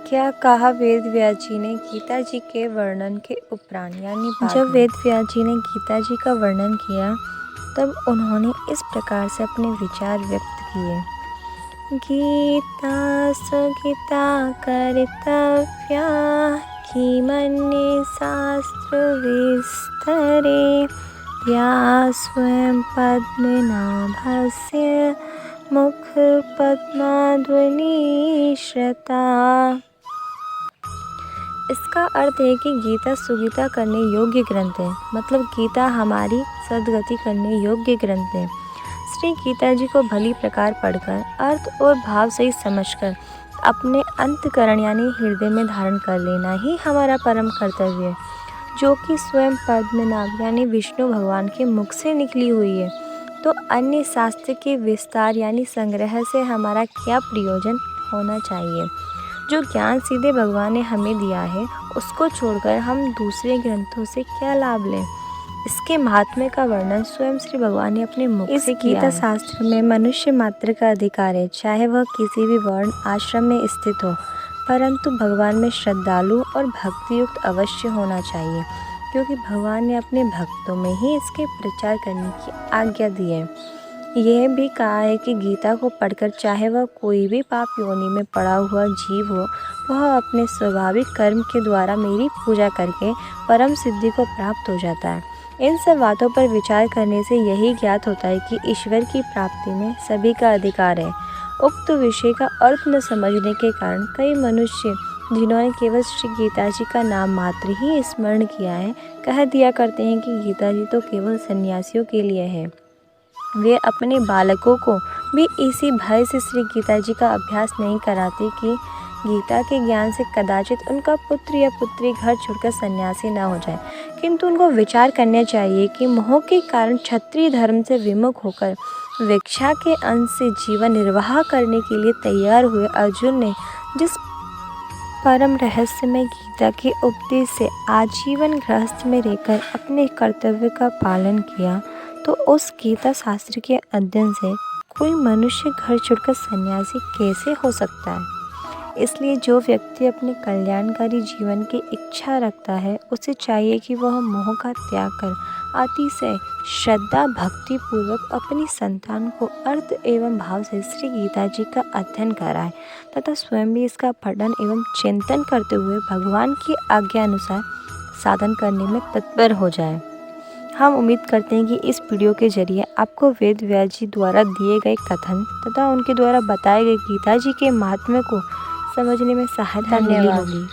क्या कहा वेद व्यास जी ने गीता जी के वर्णन के उपरांत, यानी जब वेद व्यास जी ने गीता जी का वर्णन किया तब उन्होंने इस प्रकार से अपने विचार व्यक्त किए। गीता सुगीता कर्तव्या किमन्ये शास्त्र विस्तरे या स्वयं पद्मनाभस्य मुख पद्माध्वनि श्रता। इसका अर्थ है कि गीता सुगीता करने योग्य ग्रंथ है, मतलब गीता हमारी सद्गति करने योग्य ग्रंथ है। श्री गीता जी को भली प्रकार पढ़कर अर्थ और भाव सही समझकर अपने अंतकरण यानी हृदय में धारण कर लेना ही हमारा परम कर्तव्य है, जो कि स्वयं पद्मनाभ यानी विष्णु भगवान के मुख से निकली हुई है। तो अन्य शास्त्र के विस्तार यानी संग्रह से हमारा क्या प्रयोजन होना चाहिए। जो ज्ञान सीधे भगवान ने हमें दिया है उसको छोड़कर हम दूसरे ग्रंथों से क्या लाभ लें। इसके महात्म्य का वर्णन स्वयं श्री भगवान ने अपने मुख से किया है। गीता शास्त्र में मनुष्य मात्र का अधिकार है, चाहे वह किसी भी वर्ण आश्रम में स्थित हो, परंतु भगवान में श्रद्धालु और भक्ति युक्त अवश्य होना चाहिए, क्योंकि भगवान ने अपने भक्तों में ही इसके प्रचार करने की आज्ञा दी है। यह भी कहा है कि गीता को पढ़कर चाहे वह कोई भी पाप योनि में पड़ा हुआ जीव हो, वह अपने स्वाभाविक कर्म के द्वारा मेरी पूजा करके परम सिद्धि को प्राप्त हो जाता है। इन सब बातों पर विचार करने से यही ज्ञात होता है कि ईश्वर की प्राप्ति में सभी का अधिकार है। उक्त विषय का अर्थ न समझने के कारण कई मनुष्य, जिन्होंने केवल श्री गीता जी का नाम मात्र ही स्मरण किया है, कह दिया करते हैं कि गीता जी तो केवल सन्यासियों के लिए है। वे अपने बालकों को भी इसी भय से श्री गीता जी का अभ्यास नहीं कराते कि गीता के ज्ञान से कदाचित उनका पुत्र या पुत्री घर छोड़कर सन्यासी न हो जाए, किंतु उनको विचार करना चाहिए कि मोह के कारण क्षत्रिय धर्म से विमुख होकर भिक्षा के अंश से जीवन निर्वाह करने के लिए तैयार हुए अर्जुन ने जिस परम रहस्यमय गीता के उपदेश से आजीवन गृहस्थ में रहकर अपने कर्तव्य का पालन किया, तो उस गीता शास्त्र के अध्ययन से कोई मनुष्य घर छोड़कर सन्यासी कैसे हो सकता है। इसलिए जो व्यक्ति अपने कल्याणकारी जीवन की इच्छा रखता है, उसे चाहिए कि वह मोह का त्याग कर अतिशय श्रद्धा भक्ति पूर्वक अपनी संतान को अर्थ एवं भाव से श्री गीता जी का अध्ययन कराए तथा स्वयं भी इसका पठन एवं चिंतन करते हुए भगवान की आज्ञा अनुसार साधन करने में तत्पर हो जाए। हम उम्मीद करते हैं कि इस वीडियो के जरिए आपको वेद व्यास जी द्वारा दिए गए कथन तथा उनके द्वारा बताए गए गीता जी के महात्म्य को समझने में सहायता मिली होगी।